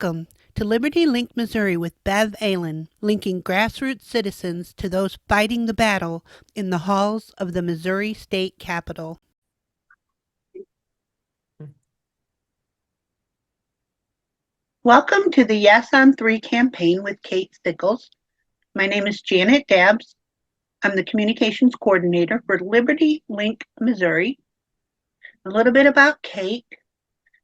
Welcome to Liberty Link Missouri with Bev Allen, linking grassroots citizens to those fighting the battle in the halls of the Missouri State Capitol. Welcome to the Yes on 3 campaign with Kate Sickles. My name is Janet Dabbs. I'm the communications coordinator for Liberty Link Missouri. A little bit about Kate.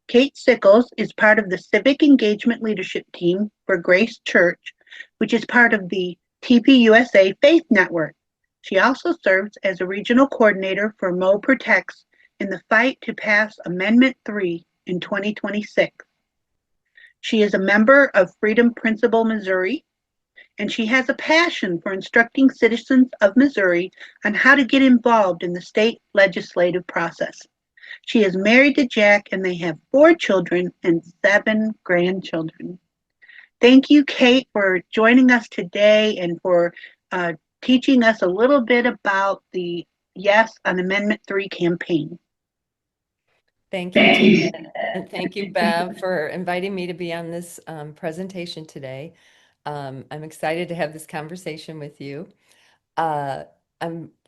Kate Sickles is part of the Civic Engagement Leadership Team for Grace Church, which is part of the TPUSA Faith Network. She also serves as a regional coordinator for Mo Protects in the fight to pass Amendment 3 in 2026. She is a member of Freedom Principle Missouri, and she has a passion for instructing citizens of Missouri on how to get involved in the state legislative process. She is married to Jack, and they have 4 children and 7 grandchildren. Thank you, Kate, for joining us today and for teaching us a little bit about the Yes on Amendment 3 campaign. Thank you, Janet, and thank you, Bev, for inviting me to be on this presentation today. I'm excited to have this conversation with you.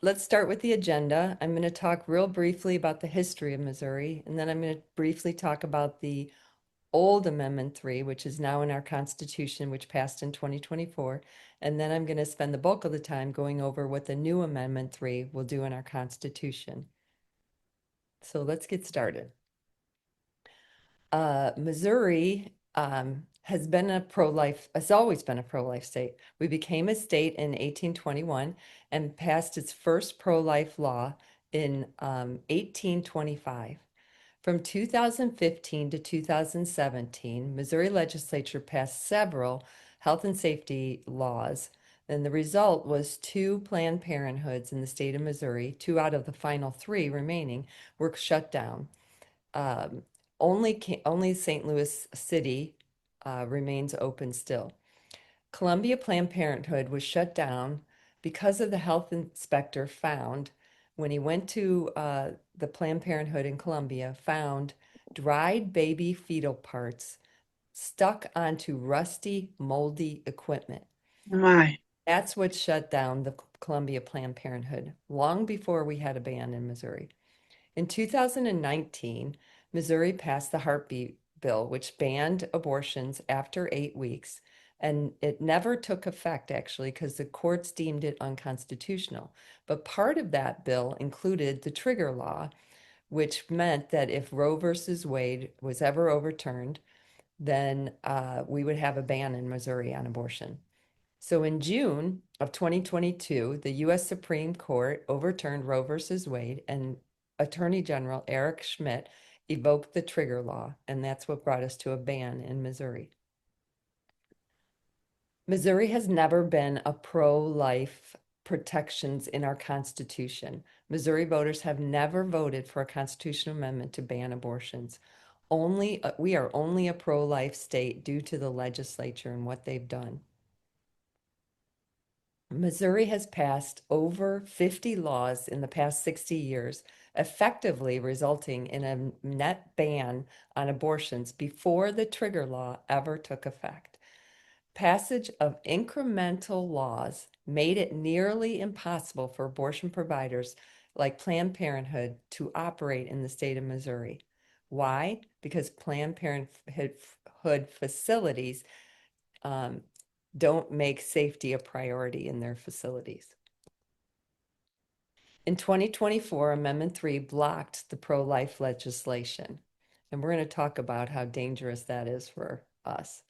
Let's start with the agenda. I'm going to talk real briefly about the history of Missouri, and then I'm going to briefly talk about the old Amendment 3, which is now in our Constitution, which passed in 2024. And then I'm going to spend the bulk of the time going over what the new Amendment 3 will do in our Constitution. So let's get started. Missouri has always been a pro-life state. We became a state in 1821 and passed its first pro-life law in 1825. From 2015 to 2017, Missouri legislature passed several health and safety laws, and the result was 2 Planned Parenthoods in the state of Missouri. 2 out of the final 3 remaining were shut down. Only St. Louis City remains open still. Columbia Planned Parenthood was shut down because of the health inspector found, when he went to the Planned Parenthood in Columbia, found dried baby fetal parts stuck onto rusty, moldy equipment. My. That's what shut down the Columbia Planned Parenthood long before we had a ban in Missouri. In 2019, Missouri passed the heartbeat bill, which banned abortions after 8 weeks. And it never took effect, actually, because the courts deemed it unconstitutional. But part of that bill included the trigger law, which meant that if Roe versus Wade was ever overturned, then we would have a ban in Missouri on abortion. So in June of 2022, the U.S. Supreme Court overturned Roe versus Wade, and Attorney General Eric Schmidt evoked the trigger law, and that's what brought us to a ban in Missouri. Missouri has never been a pro-life protections in our Constitution. Missouri voters have never voted for a constitutional amendment to ban abortions. We are only a pro-life state due to the legislature and what they've done. Missouri has passed over 50 laws in the past 60 years, effectively resulting in a net ban on abortions before the trigger law ever took effect. Passage of incremental laws made it nearly impossible for abortion providers like Planned Parenthood to operate in the state of Missouri. Why? Because Planned Parenthood facilities don't make safety a priority in their facilities. In 2024, Amendment 3 blocked the pro-life legislation, and we're going to talk about how dangerous that is for us.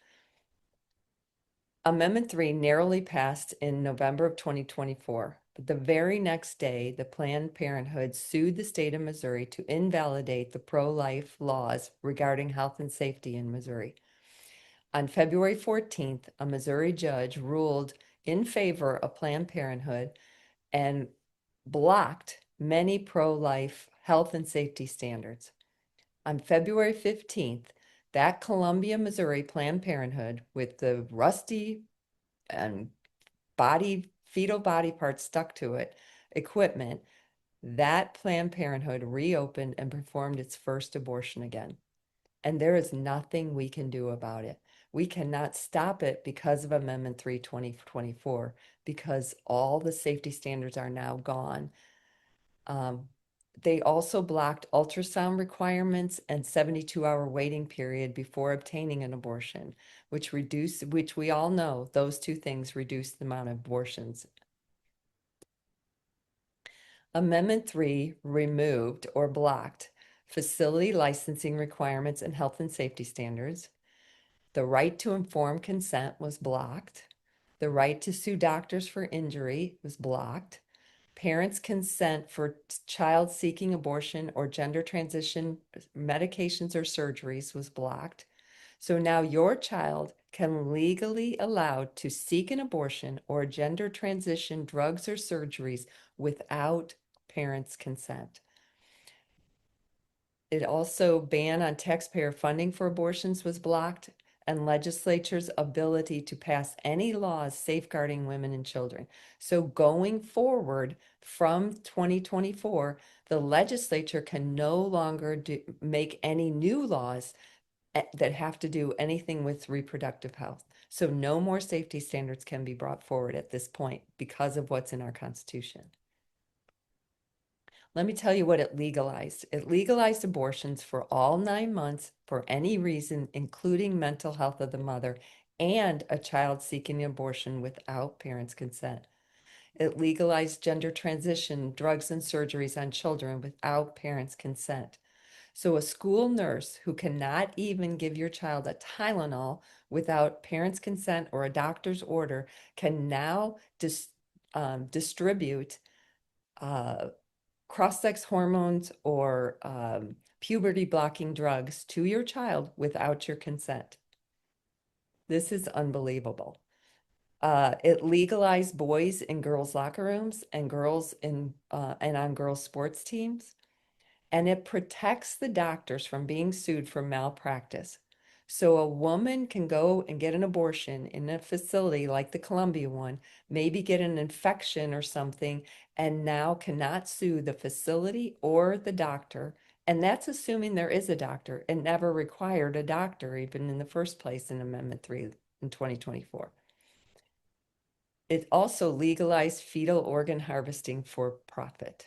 Amendment 3 narrowly passed in November of 2024, but the very next day, the Planned Parenthood sued the state of Missouri to invalidate the pro-life laws regarding health and safety in Missouri. On February 14th, a Missouri judge ruled in favor of Planned Parenthood and blocked many pro-life health and safety standards. On February 15th, that Columbia, Missouri Planned Parenthood with the rusty and fetal body parts stuck to it equipment, that Planned Parenthood reopened and performed its first abortion again. And there is nothing we can do about it. We cannot stop it because of Amendment 3, 2024, because all the safety standards are now gone. Um, they also blocked ultrasound requirements and 72-hour waiting period before obtaining an abortion, which we all know those two things reduce the amount of abortions. Amendment 3 removed or blocked facility licensing requirements and health and safety standards. The right to informed consent was blocked. The right to sue doctors for injury was blocked. Parents' consent for child seeking abortion or gender transition medications or surgeries was blocked. So now your child can legally allowed to seek an abortion or gender transition drugs or surgeries without parents' consent. It also ban on taxpayer funding for abortions was blocked, and legislature's ability to pass any laws safeguarding women and children. So going forward from 2024, the legislature can no longer make any new laws that have to do anything with reproductive health. So no more safety standards can be brought forward at this point because of what's in our Constitution. Let me tell you what it legalized. It legalized abortions for all 9 months for any reason, including mental health of the mother and a child seeking abortion without parents' consent. It legalized gender transition, drugs, and surgeries on children without parents' consent. So a school nurse who cannot even give your child a Tylenol without parents' consent or a doctor's order can now distribute cross-sex hormones or puberty blocking drugs to your child without your consent. This is unbelievable. It legalized boys in girls' locker rooms and girls in and on girls' sports teams, and it protects the doctors from being sued for malpractice. So a woman can go and get an abortion in a facility like the Columbia one, maybe get an infection or something, and now cannot sue the facility or the doctor. And that's assuming there is a doctor. It never required a doctor, even in the first place in Amendment 3 in 2024. It also legalized fetal organ harvesting for profit.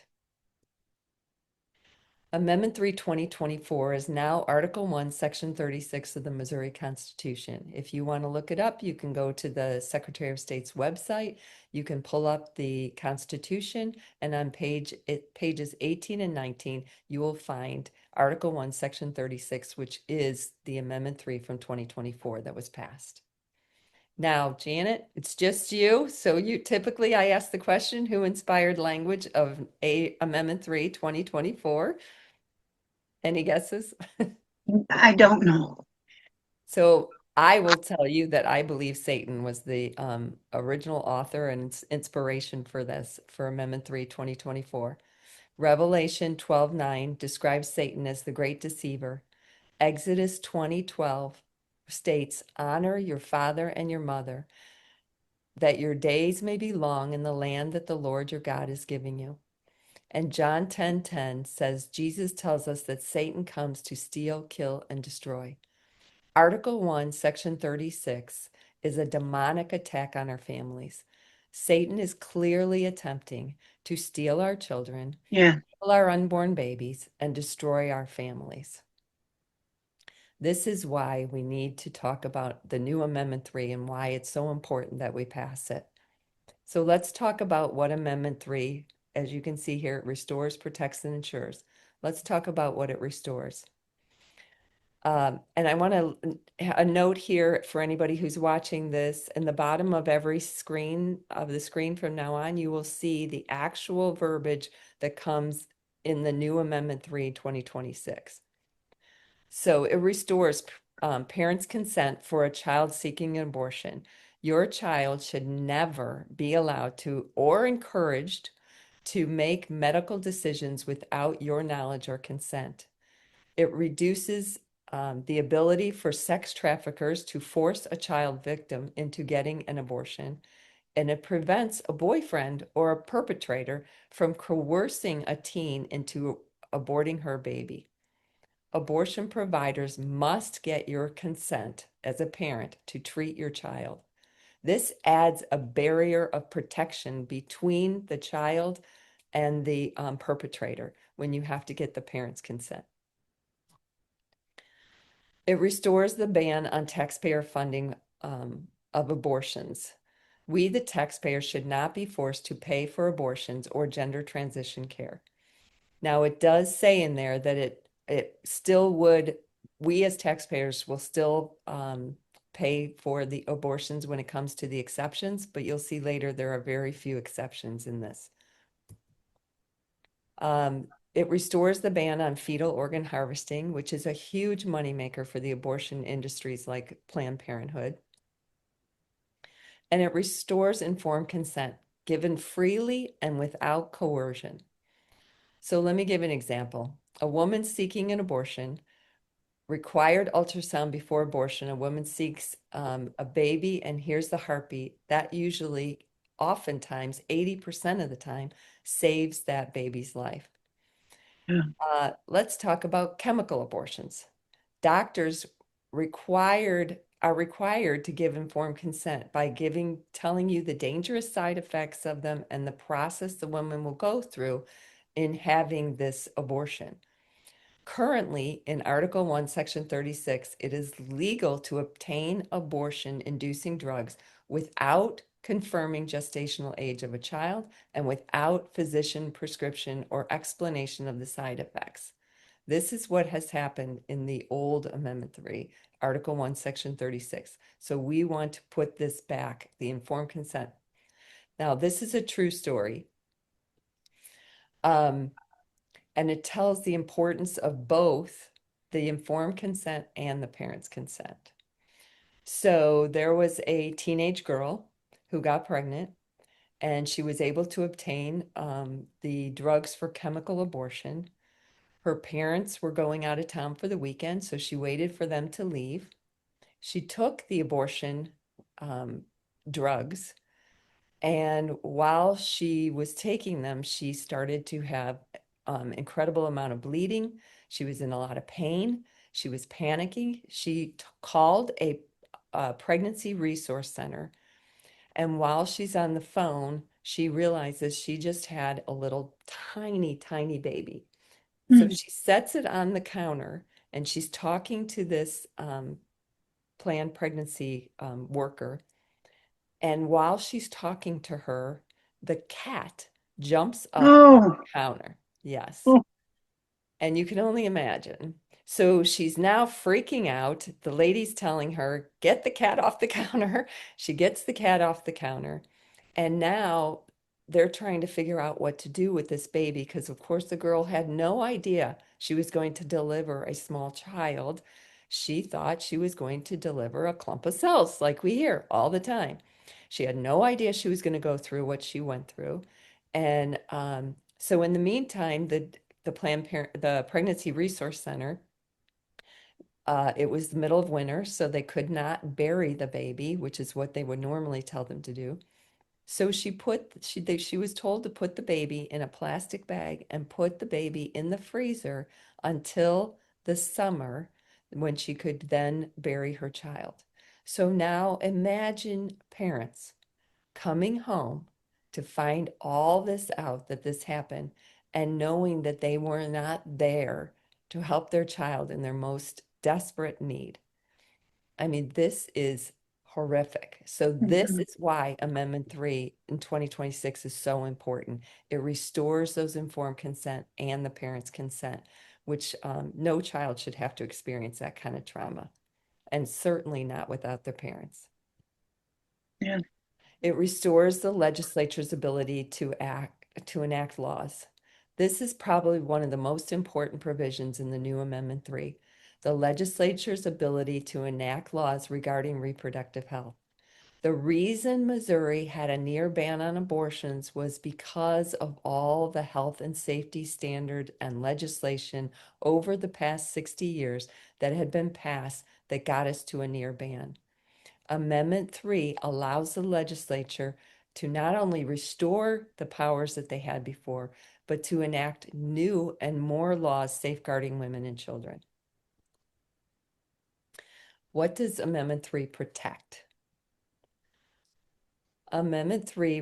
Amendment 3, 2024 is now Article 1, Section 36 of the Missouri Constitution. If you want to look it up, you can go to the Secretary of State's website. You can pull up the Constitution, and on pages 18 and 19, you will find Article 1, Section 36, which is the Amendment 3 from 2024 that was passed. Now, Janet, it's just you. So typically I ask the question, who inspired language of Amendment 3, 2024? Any guesses? I don't know. So I will tell you that I believe Satan was the original author and inspiration for this, for Amendment 3, 2024. Revelation 12:9 describes Satan as the great deceiver. Exodus 20:12 states, honor your father and your mother, that your days may be long in the land that the Lord your God is giving you. And John 10:10 says, Jesus tells us that Satan comes to steal, kill, and destroy. Article 1, Section 36 is a demonic attack on our families. Satan is clearly attempting to steal our children, Yeah. kill our unborn babies, and destroy our families. This is why we need to talk about the new Amendment 3 and why it's so important that we pass it. So let's talk about what Amendment 3, as you can see here, it restores, protects, and ensures. Let's talk about what it restores. And I want a note here for anybody who's watching this. In the bottom of every screen of the screen from now on, you will see the actual verbiage that comes in the new Amendment 3, 2026. So it restores parents' consent for a child seeking an abortion. Your child should never be allowed to or encouraged to make medical decisions without your knowledge or consent. It reduces the ability for sex traffickers to force a child victim into getting an abortion, and it prevents a boyfriend or a perpetrator from coercing a teen into aborting her baby. abortion providers must get your consent as a parent to treat your child. This adds a barrier of protection between the child and the perpetrator when you have to get the parent's consent. It restores the ban on taxpayer funding of abortions. We, the taxpayer, should not be forced to pay for abortions or gender transition care. Now, it does say in there that it still would, we as taxpayers will still pay for the abortions when it comes to the exceptions, but you'll see later there are very few exceptions in this. It restores the ban on fetal organ harvesting, which is a huge moneymaker for the abortion industries like Planned Parenthood. And it restores informed consent, given freely and without coercion. So let me give an example. A woman seeking an abortion, required ultrasound before abortion, a woman seeks a baby and hears the heartbeat. That usually, oftentimes, 80% of the time, saves that baby's life. Yeah. Let's talk about chemical abortions. Doctors are required to give informed consent by telling you the dangerous side effects of them and the process the woman will go through in having this abortion. Currently, in Article 1, Section 36, it is legal to obtain abortion-inducing drugs without confirming gestational age of a child and without physician prescription or explanation of the side effects. This is what has happened in the old Amendment 3, Article 1, Section 36. So we want to put this back, the informed consent. Now, this is a true story. And it tells the importance of both the informed consent and the parent's consent. So there was a teenage girl who got pregnant, and she was able to obtain the drugs for chemical abortion. Her parents were going out of town for the weekend, so she waited for them to leave. She took the abortion drugs, and while she was taking them, she started to have incredible amount of bleeding. She was in a lot of pain. She was panicking. She called a pregnancy resource center. And while she's on the phone, she realizes she just had a little tiny, tiny baby. So Mm. she sets it on the counter and she's talking to this planned pregnancy worker. And while she's talking to her, the cat jumps up on Oh, the counter. Yes. oh, And you can only imagine. So she's now freaking out. The lady's telling her, get the cat off the counter. She gets the cat off the counter. And now they're trying to figure out what to do with this baby because, of course, the girl had no idea she was going to deliver a small child. She thought she was going to deliver a clump of cells like we hear all the time. She had no idea she was going to go through what she went through. And so in the meantime, the Pregnancy Resource Center, it was the middle of winter, so they could not bury the baby, which is what they would normally tell them to do. So she was told to put the baby in a plastic bag and put the baby in the freezer until the summer when she could then bury her child. So now imagine parents coming home to find all this out that this happened and knowing that they were not there to help their child in their most desperate need. I mean, this is horrific. So this mhm. is why Amendment 3 in 2026 is so important. It restores those informed consent and the parents' consent, which no child should have to experience that kind of trauma, and certainly not without their parents. Yeah. It restores the legislature's ability to enact laws. This is probably one of the most important provisions in the new Amendment 3, the legislature's ability to enact laws regarding reproductive health. The reason Missouri had a near ban on abortions was because of all the health and safety standard and legislation over the past 60 years that had been passed that got us to a near ban. Amendment 3 allows the legislature to not only restore the powers that they had before, but to enact new and more laws safeguarding women and children. What does Amendment 3 protect? Amendment 3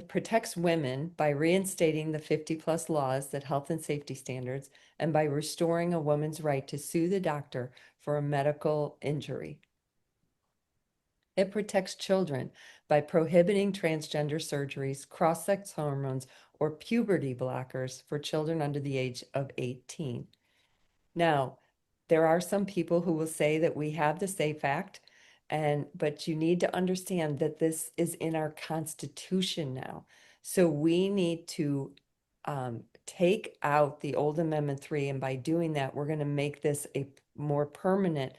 protects women by reinstating the 50 plus laws that health and safety standards and by restoring a woman's right to sue the doctor for a medical injury. It protects children by prohibiting transgender surgeries, cross-sex hormones, or puberty blockers for children under the age of 18. Now, there are some people who will say that we have the SAFE Act, but you need to understand that this is in our Constitution now. So we need to take out the old Amendment 3, and by doing that, we're going to make this a more permanent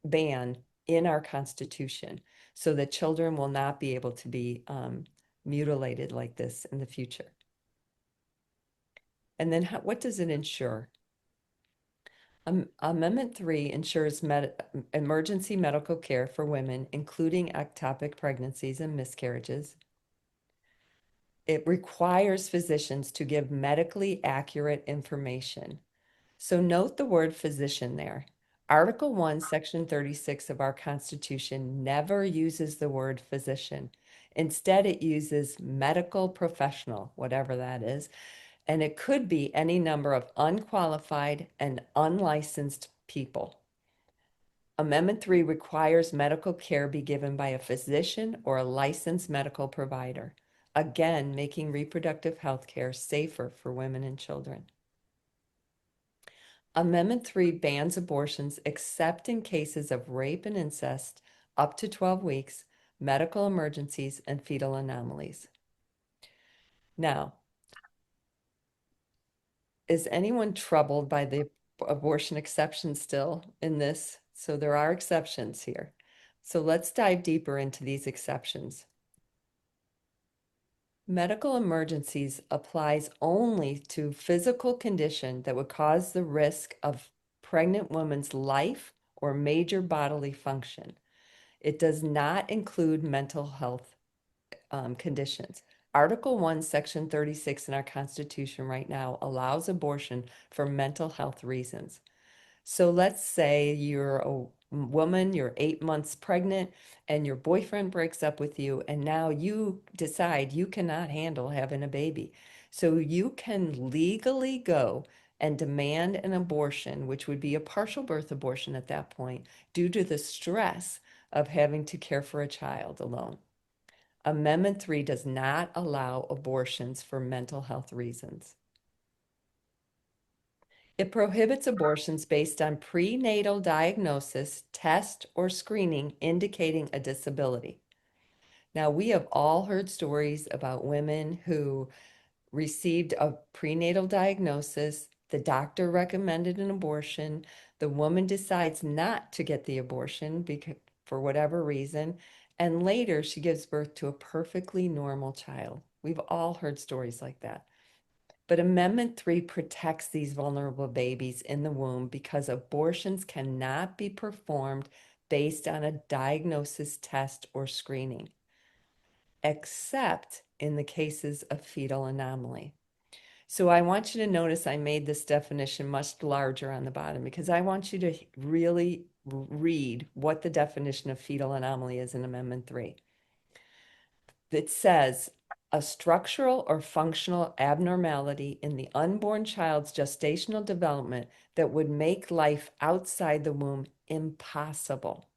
ban in our Constitution so that children will not be able to be mutilated like this in the future. And then what does it ensure? Amendment 3 ensures emergency medical care for women, including ectopic pregnancies and miscarriages. It requires physicians to give medically accurate information. So note the word physician there. Article 1, Section 36 of our Constitution never uses the word physician. Instead, it uses medical professional, whatever that is, and it could be any number of unqualified and unlicensed people. Amendment 3 requires medical care be given by a physician or a licensed medical provider, again, making reproductive health care safer for women and children. Amendment 3 bans abortions except in cases of rape and incest up to 12 weeks, medical emergencies, and fetal anomalies. Now, is anyone troubled by the abortion exception still in this? So there are exceptions here. So let's dive deeper into these exceptions. Medical emergencies applies only to physical condition that would cause the risk of pregnant woman's life or major bodily function. It does not include mental health conditions. Article 1, Section 36 in our Constitution right now allows abortion for mental health reasons. So let's say you're a woman, you're 8 months pregnant, and your boyfriend breaks up with you, and now you decide you cannot handle having a baby. So you can legally go and demand an abortion, which would be a partial birth abortion at that point, due to the stress of having to care for a child alone. Amendment 3 does not allow abortions for mental health reasons. It prohibits abortions based on prenatal diagnosis, test, or screening indicating a disability. Now, we have all heard stories about women who received a prenatal diagnosis, the doctor recommended an abortion, the woman decides not to get the abortion because, for whatever reason, and later she gives birth to a perfectly normal child. We've all heard stories like that. But Amendment 3 protects these vulnerable babies in the womb because abortions cannot be performed based on a diagnosis, test, or screening, except in the cases of fetal anomaly. So I want you to notice I made this definition much larger on the bottom because I want you to really read what the definition of fetal anomaly is in Amendment 3. It says a structural or functional abnormality in the unborn child's gestational development that would make life outside the womb impossible.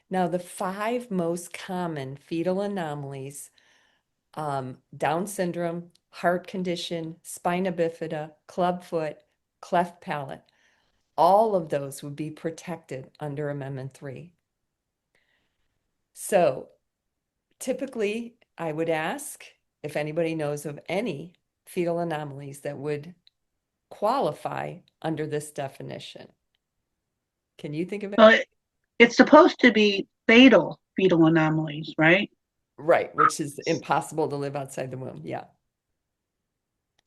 Now, the 5 most common fetal anomalies, Down syndrome, heart condition, spina bifida, clubfoot, cleft palate, all of those would be protected under Amendment 3. So typically, I would ask if anybody knows of any fetal anomalies that would qualify under this definition. Can you think of it? Well, it's supposed to be fatal fetal anomalies, right? Right, which is impossible to live outside the womb. Yeah.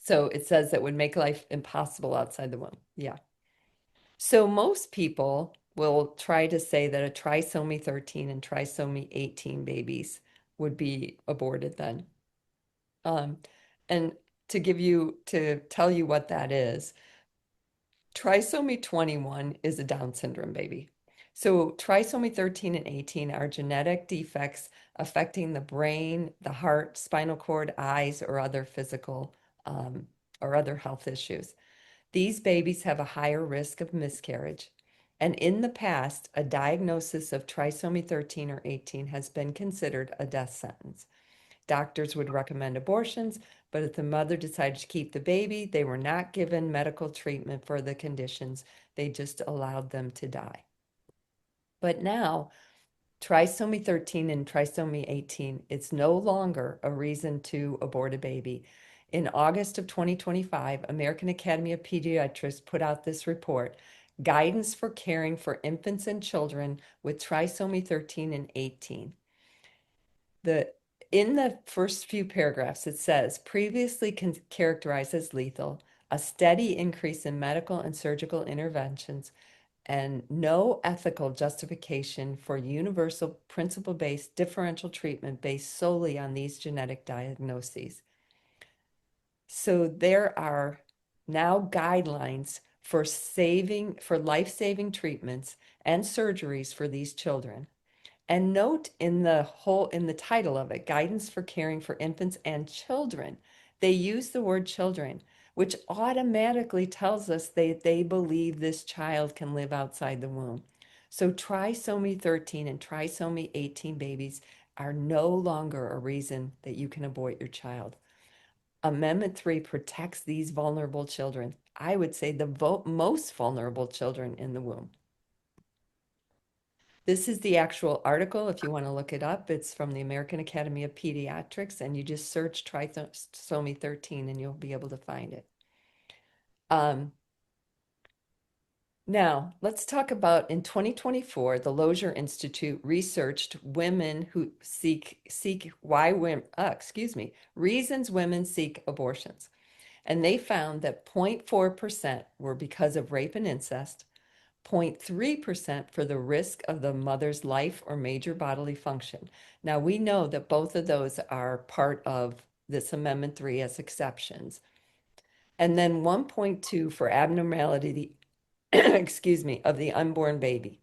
So it says that would make life impossible outside the womb. Yeah. So most people will try to say that a trisomy 13 and trisomy 18 babies would be aborted then. And to tell you what that is, Trisomy 21 is a Down syndrome baby. So, trisomy 13 and 18 are genetic defects affecting the brain, the heart, spinal cord, eyes, or other physical um, or other health issues. These babies have a higher risk of miscarriage. And in the past, a diagnosis of trisomy 13 or 18 has been considered a death sentence. Doctors would recommend abortions, but if the mother decided to keep the baby, they were not given medical treatment for the conditions. They just allowed them to die. But now, trisomy 13 and trisomy 18, it's no longer a reason to abort a baby. In August of 2025, American Academy of Pediatrics put out this report, Guidance for Caring for Infants and Children with Trisomy 13 and 18. The in the first few paragraphs, it says previously characterized as lethal, a steady increase in medical and surgical interventions, and no ethical justification for universal principle-based differential treatment based solely on these genetic diagnoses. So there are now guidelines for life-saving treatments and surgeries for these children. And note in the title of it, Guidance for Caring for Infants and Children, they use the word children, which automatically tells us they believe this child can live outside the womb. So trisomy 13 and trisomy 18 babies are no longer a reason that you can abort your child. Amendment 3 protects these vulnerable children. I would say the most vulnerable children in the womb. This is the actual article. If you want to look it up, it's from the American Academy of Pediatrics, and you just search trisomy 13 and you'll be able to find it. Now, let's talk about in 2024, the Lozier Institute researched women who seek why women, reasons women seek abortions. And they found that 0.4% were because of rape and incest, 0.3% for the risk of the mother's life or major bodily function. Now, we know that both of those are part of this Amendment 3 as exceptions. And then 1.2 for abnormality, of the unborn baby.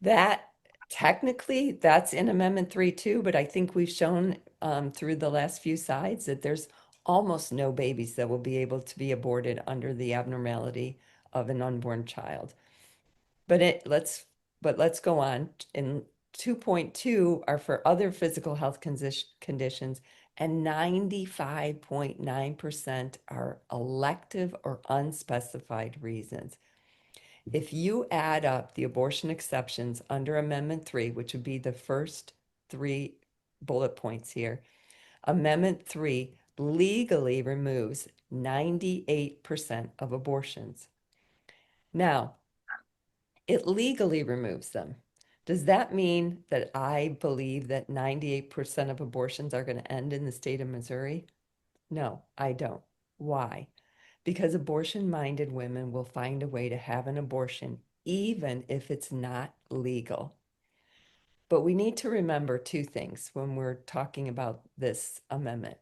That technically that's in Amendment 3 too, but I think we've shown through the last few slides that there's almost no babies that will be able to be aborted under the abnormality of an unborn child. But let's go on. In 2.2 are for other physical health conditions, and 95.9% are elective or unspecified reasons. If you add up the abortion exceptions under Amendment 3, which would be the first three bullet points here, Amendment 3 legally removes 98% of abortions. Now, it legally removes them. Does that mean that I believe that 98% of abortions are going to end in the state of Missouri? No, I don't. Why? Because abortion-minded women will find a way to have an abortion, even if it's not legal. But we need to remember two things when we're talking about this amendment.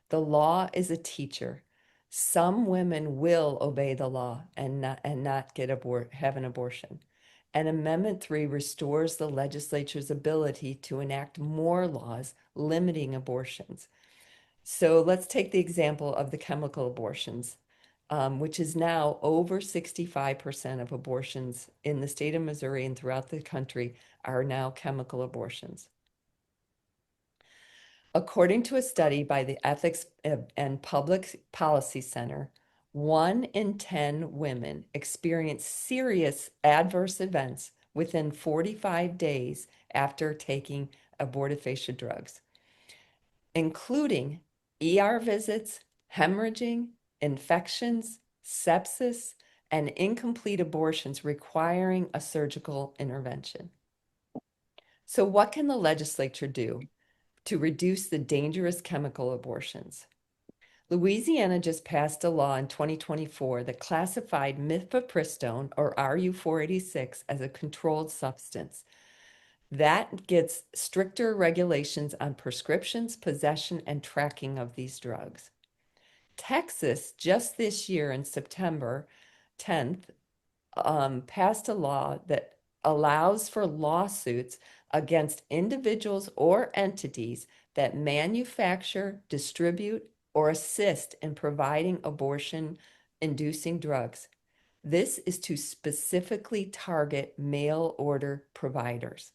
The law is a teacher. Some women will obey the law and not have an abortion. And Amendment 3 restores the legislature's ability to enact more laws limiting abortions. So let's take the example of the chemical abortions, which is now over 65% of abortions in the state of Missouri and throughout the country are now chemical abortions. According to a study by the Ethics and Public Policy Center, 1 in 10 women experience serious adverse events within 45 days after taking abortifacient drugs, including ER visits, hemorrhaging, infections, sepsis, and incomplete abortions requiring a surgical intervention. So, what can the legislature do to reduce the dangerous chemical abortions? Louisiana just passed a law in 2024 that classified mifepristone, or RU-486, as a controlled substance. That gets stricter regulations on prescriptions, possession, and tracking of these drugs. Texas, just this year in September, 10th passed a law that allows for lawsuits against individuals or entities that manufacture, distribute, or assist in providing abortion inducing drugs. This is to specifically target mail order providers.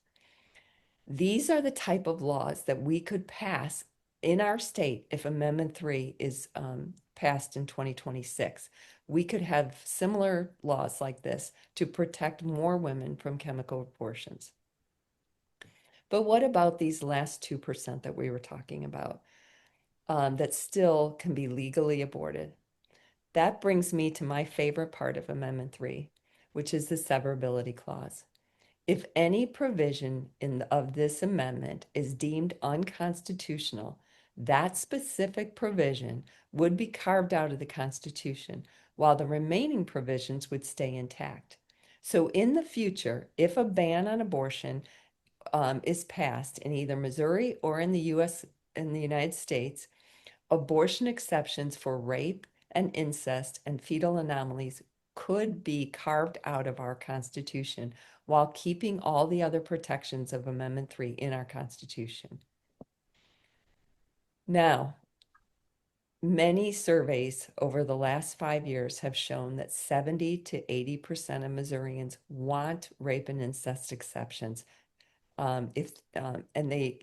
These are the type of laws that we could pass in our state if Amendment 3 is passed in 2026. We could have similar laws like this to protect more women from chemical abortions. But what about these last 2% that we were talking about that still can be legally aborted? That brings me to my favorite part of Amendment 3, which is the severability clause. If any provision of this amendment is deemed unconstitutional, that specific provision would be carved out of the Constitution, while the remaining provisions would stay intact. So in the future, if a ban on abortion is passed in either Missouri or in the United States, abortion exceptions for rape and incest and fetal anomalies could be carved out of our Constitution while keeping all the other protections of Amendment 3 in our Constitution. Now, many surveys over the last 5 years have shown that 70 to 80% of Missourians want rape and incest exceptions. And they,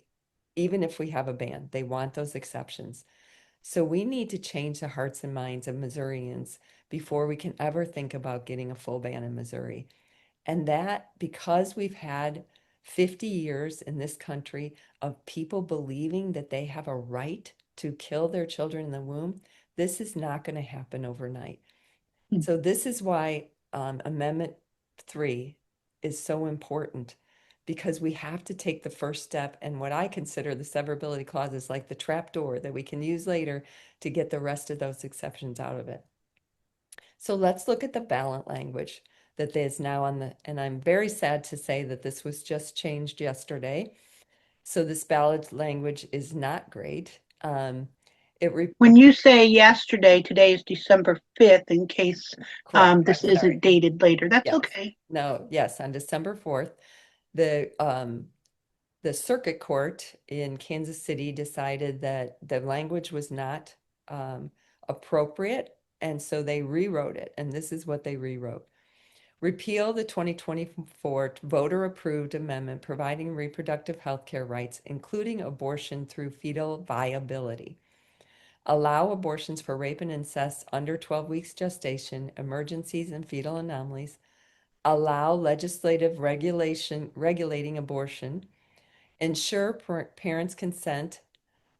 even if we have a ban, they want those exceptions. So we need to change the hearts and minds of Missourians before we can ever think about getting a full ban in Missouri. And that because we've had 50 years in this country of people believing that they have a right to kill their children in the womb, this is not going to happen overnight. So this is why Amendment 3 is so important, because we have to take the first step. And what I consider the severability clause is like the trap door that we can use later to get the rest of those exceptions out of it. So let's look at the ballot language that is now on the, and I'm very sad to say that this was just changed yesterday. So this ballot language is not great. When you say yesterday, today is December 5th, in case Correct. this I'm sorry. isn't dated later. That's Yes. okay. No, yes, on December 4th, the circuit court in Kansas City decided that the language was not appropriate, and so they rewrote it. And this is what they rewrote. Repeal the 2024 voter-approved amendment providing reproductive health care rights, including abortion through fetal viability. Allow abortions for rape and incest under 12 weeks gestation, emergencies, and fetal anomalies. Allow legislative regulating abortion. Ensure parents' consent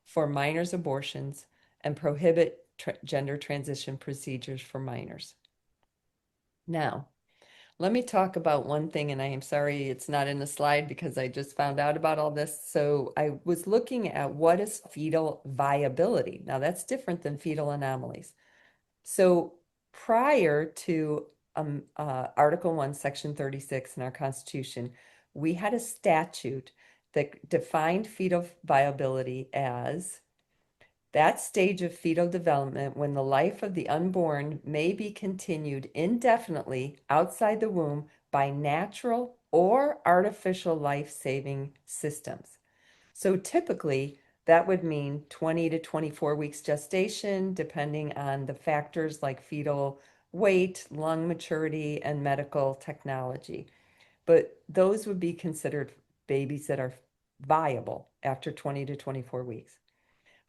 for minors' abortions, and prohibit gender transition procedures for minors. Now, let me talk about one thing, and I am sorry it's not in the slide because I just found out about all this. So I was looking at what is fetal viability. Now, that's different than fetal anomalies. So prior to Article 1, Section 36 in our Constitution, we had a statute that defined fetal viability as that stage of fetal development when the life of the unborn may be continued indefinitely outside the womb by natural or artificial life-saving systems. So typically, that would mean 20 to 24 weeks gestation, depending on the factors like fetal weight, lung maturity, and medical technology. But those would be considered babies that are viable after 20 to 24 weeks.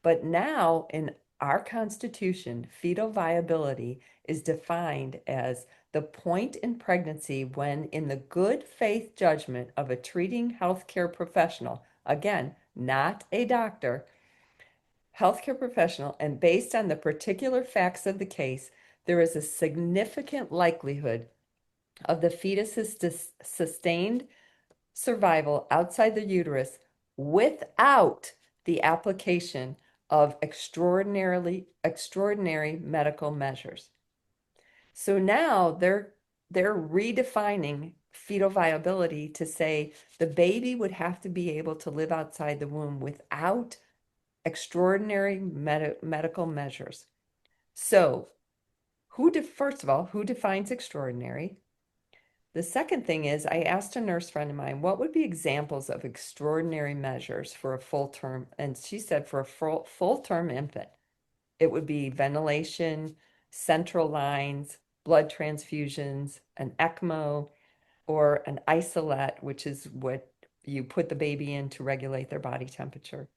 But now in our Constitution, fetal viability is defined as the point in pregnancy when, in the good faith judgment of a treating healthcare professional, again, not a doctor, healthcare professional, and based on the particular facts of the case, there is a significant likelihood of the fetus's sustained survival outside the uterus without the application of extraordinary medical measures. So now they're redefining fetal viability to say the baby would have to be able to live outside the womb without extraordinary medical measures. So first of all, who defines extraordinary? The second thing is I asked a nurse friend of mine, what would be examples of extraordinary measures for a full term? And she said for a full term infant, it would be ventilation, central lines, blood transfusions, an ECMO, or an isolette, which is what you put the baby in to regulate their body temperature.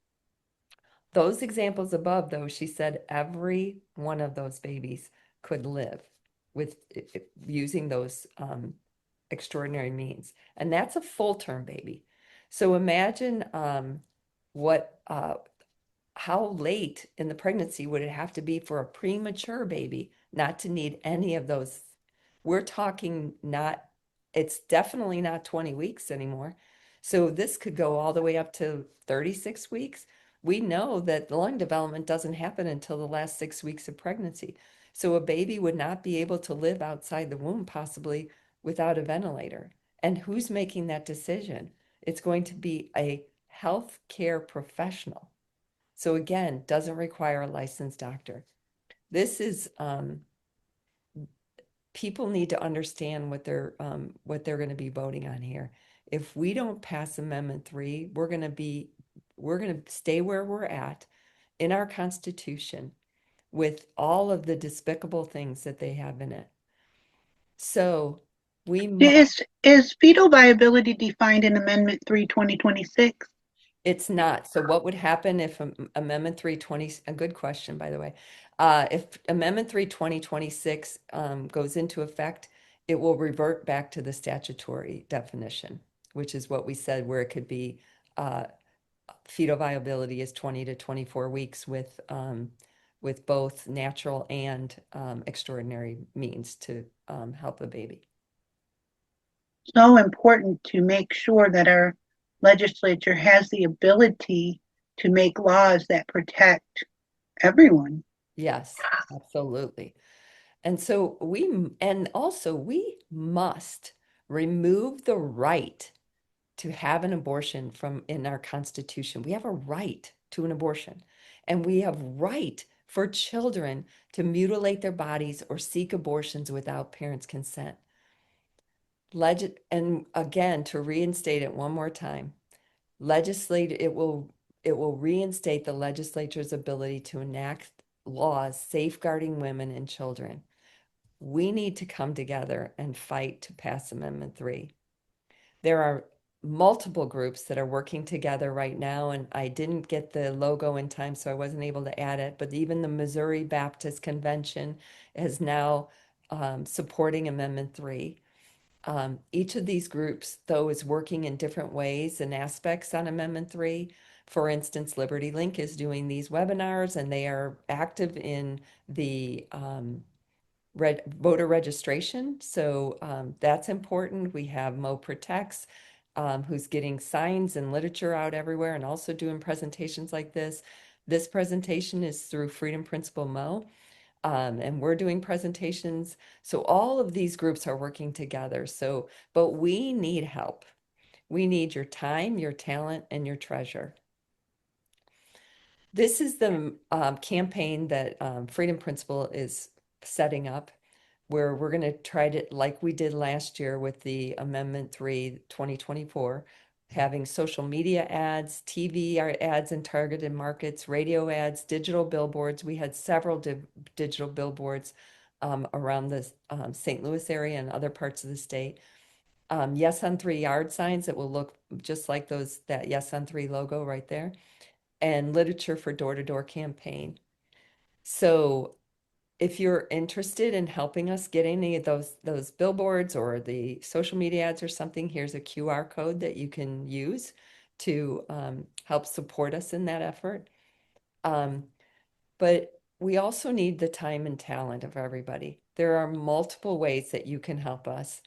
Those examples above, though, she said every one of those babies could live with using those extraordinary means. And that's a full term baby. So imagine what how late in the pregnancy would it have to be for a premature baby not to need any of those? We're talking not, it's definitely not 20 weeks anymore. So this could go all the way up to 36 weeks. We know that the lung development doesn't happen until the last 6 weeks of pregnancy. So a baby would not be able to live outside the womb possibly without a ventilator. And who's making that decision? It's going to be a health care professional. So again, doesn't require a licensed doctor. This is people need to understand what they're going to be voting on here. If we don't pass Amendment 3, we're going to stay where we're at in our Constitution with all of the despicable things that they have in it. So we must. Is fetal viability defined in Amendment 3, 2026? It's not. So what would happen if Amendment 320, a good question, by the way, if Amendment 3 2026 goes into effect, it will revert back to the statutory definition, which is what we said, where it could be uh, fetal viability is 20 to 24 weeks with both natural and extraordinary means to help the baby. So important to make sure that our legislature has the ability to make laws that protect everyone. Yes, absolutely. And also we must remove the right to have an abortion from in our Constitution. We have a right to an abortion, and we have right for children to mutilate their bodies or seek abortions without parents' consent. And again, to reinstate it one more time, it will reinstate the legislature's ability to enact laws safeguarding women and children. We need to come together and fight to pass Amendment 3. There are multiple groups that are working together right now, and I didn't get the logo in time, so I wasn't able to add it. But even the Missouri Baptist Convention is now supporting Amendment 3. Each of these groups, though, is working in different ways and aspects on Amendment 3. For instance, Liberty Link is doing these webinars, and they are active in the voter registration. So that's important. We have Mo Protects, who's getting signs and literature out everywhere and also doing presentations like this. This presentation is through Freedom Principle Mo, and we're doing presentations. So all of these groups are working together. So, but we need help. We need your time, your talent, and your treasure. This is the campaign that Freedom Principle is setting up, where we're going to try to, like we did last year with the Amendment 3 2024, having social media ads, TV ads in targeted markets, radio ads, digital billboards. We had several digital billboards around the St. Louis area and other parts of the state. Yes on 3 yard signs that will look just like that Yes on 3 logo right there, and literature for door-to-door campaign. So if you're interested in helping us get any of those billboards or the social media ads or something, here's a QR code that you can use to help support us in that effort. But we also need the time and talent of everybody. There are multiple ways that you can help us.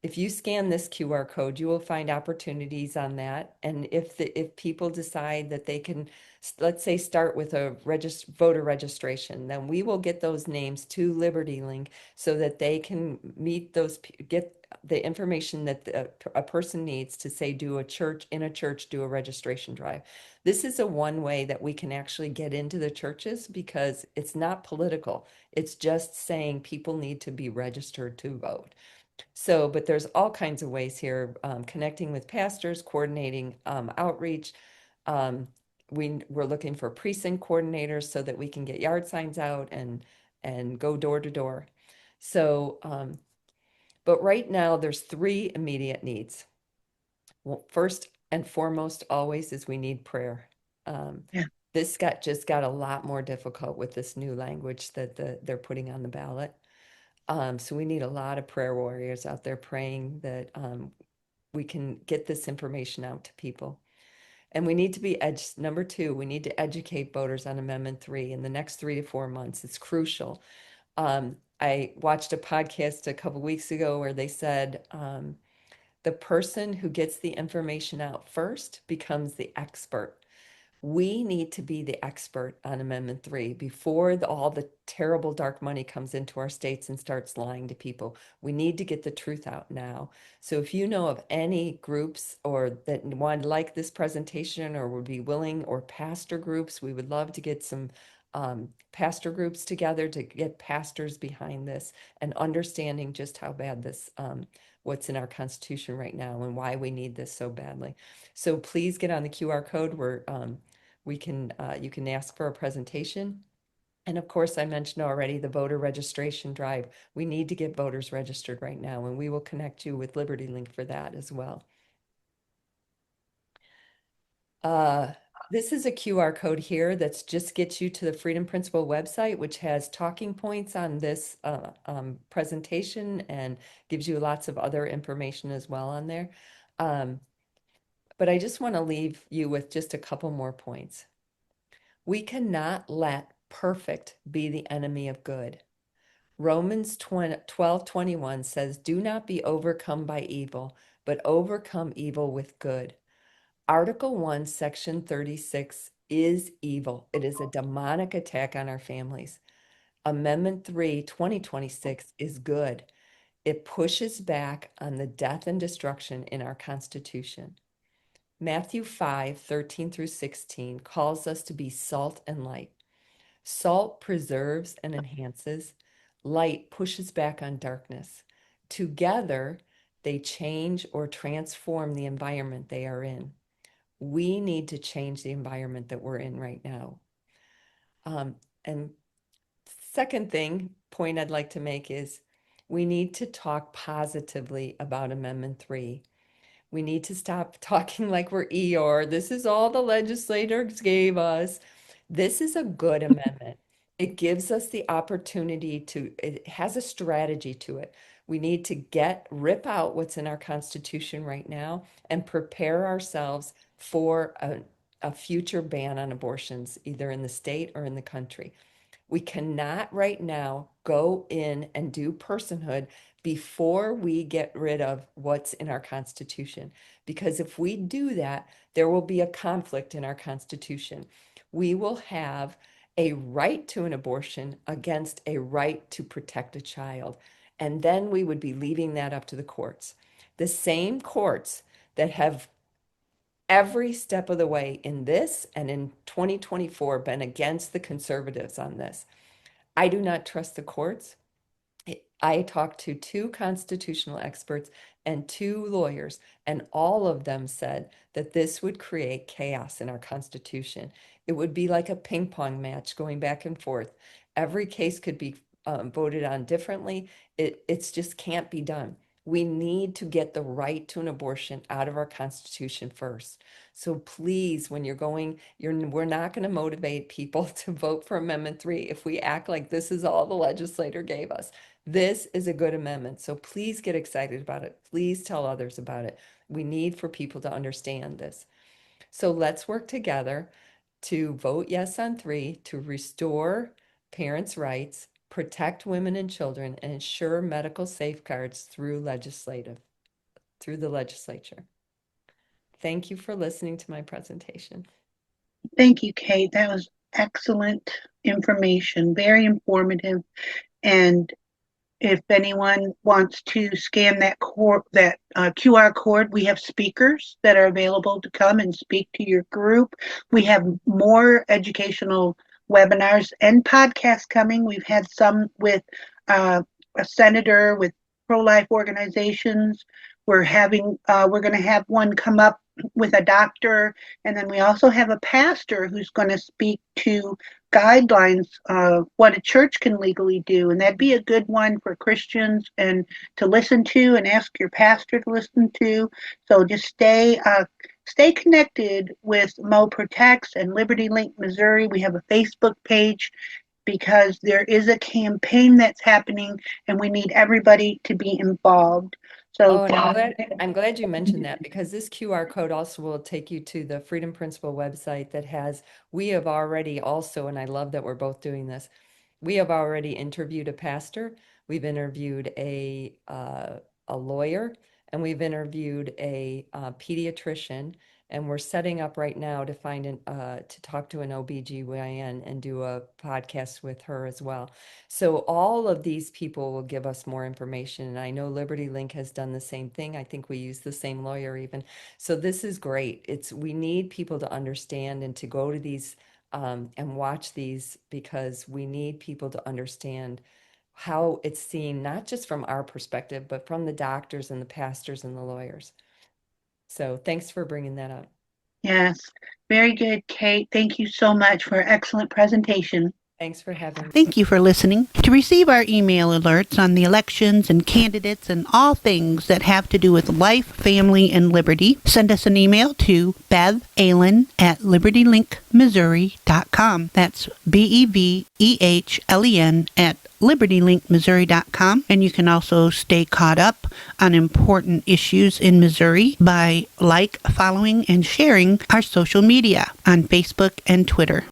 If you scan this QR code, you will find opportunities on that. And if people decide that they can, let's say, start with a voter registration, then we will get those names to Liberty Link so that they can get the information that a person needs to say, do a church in a church, do a registration drive. This is a one way that we can actually get into the churches because it's not political. It's just saying people need to be registered to vote. So, but there's all kinds of ways here, connecting with pastors, coordinating outreach. Um, we're looking for precinct coordinators so that we can get yard signs out and go door to door. So, but right now there's three immediate needs. Well, first and foremost, always is we need prayer. Um, Yeah. this just got a lot more difficult with this new language that they're putting on the ballot. So we need a lot of prayer warriors out there praying that we can get this information out to people. And we need to be number two, we need to educate voters on Amendment 3 in the next 3 to 4 months. It's crucial. I watched a podcast a couple weeks ago where they said the person who gets the information out first becomes the expert. We need to be the expert on Amendment 3 before all the terrible dark money comes into our states and starts lying to people. We need to get the truth out now. So if you know of any groups or that would like this presentation or would be willing, or pastor groups, we would love to get some pastor groups together to get pastors behind this and understanding just how bad this, what's in our Constitution right now and why we need this so badly. So please get on the QR code where we can you can ask for a presentation. And of course, I mentioned already the voter registration drive. We need to get voters registered right now, and we will connect you with Liberty Link for that as well. Uh, this is a QR code here that's just gets you to the Freedom Principle website, which has talking points on this presentation and gives you lots of other information as well on there. Um, but I just want to leave you with just a couple more points. We cannot let perfect be the enemy of good. Romans 12:21 says, do not be overcome by evil, but overcome evil with good. Article 1, Section 36 is evil. It is a demonic attack on our families. Amendment 3, 2026 is good. It pushes back on the death and destruction in our Constitution. Matthew 5:13 through 16 calls us to be salt and light. Salt preserves and enhances. Light pushes back on darkness. Together, they change or transform the environment they are in. We need to change the environment that we're in right now. And second point I'd like to make is we need to talk positively about Amendment 3. We need to stop talking like we're Eeyore. This is all the legislators gave us. This is a good amendment. It gives us the opportunity it has a strategy to it. We need to rip out what's in our Constitution right now and prepare ourselves for a future ban on abortions, either in the state or in the country. We cannot right now go in and do personhood before we get rid of what's in our Constitution. Because if we do that, there will be a conflict in our Constitution. We will have a right to an abortion against a right to protect a child. And then we would be leaving that up to the courts. The same courts that have every step of the way in this and in 2024 been against the conservatives on this. I do not trust the courts. I talked to two constitutional experts and two lawyers, and all of them said that this would create chaos in our Constitution. It would be like a ping pong match going back and forth. Every case could be voted on differently. It's just can't be done. We need to get the right to an abortion out of our Constitution first. So please, when we're not going to motivate people to vote for Amendment 3 if we act like this is all the legislator gave us. This is a good amendment. So please get excited about it. Please tell others about it. We need for people to understand this. So let's work together to vote yes on 3 to restore parents' rights, protect women and children, and ensure medical safeguards through the legislature. Thank you for listening to my presentation. Thank you, Kate. That was excellent information, very informative, and If anyone wants to scan that QR code, we have speakers that are available to come and speak to your group. We have more educational webinars and podcasts coming. We've had some with uh, a senator, with pro-life organizations. We're going to have one come up with a doctor, and then we also have a pastor who's going to speak to guidelines of what a church can legally do, and that'd be a good one for Christians and to listen to, and ask your pastor to listen to. So just stay connected with Mo Protects and Liberty Link Missouri. We have a Facebook page because there is a campaign that's happening, and we need everybody to be involved. So Oh, and I'm glad you mentioned that, because this QR code also will take you to the Freedom Principle website that has, we have already also, and I love that we're both doing this. We have already interviewed a pastor, we've interviewed a lawyer, and we've interviewed a pediatrician, and we're setting up right now to to talk to an OBGYN and do a podcast with her as well. So all of these people will give us more information. And I know Liberty Link has done the same thing. I think we use the same lawyer even. So this is great. We need people to understand and to go to these and watch these, because we need people to understand how it's seen, not just from our perspective, but from the doctors and the pastors and the lawyers. So thanks for bringing that up. yes, very good, Kate. Thank you so much for an excellent presentation. Thanks for having me. Thank you for listening. To receive our email alerts on the elections and candidates and all things that have to do with life, family, and liberty, send us an email to bevehlen@libertylinkmissouri.com. That's BEVEHLEN at libertylinkmissouri.com. And you can also stay caught up on important issues in Missouri by following, and sharing our social media on Facebook and Twitter.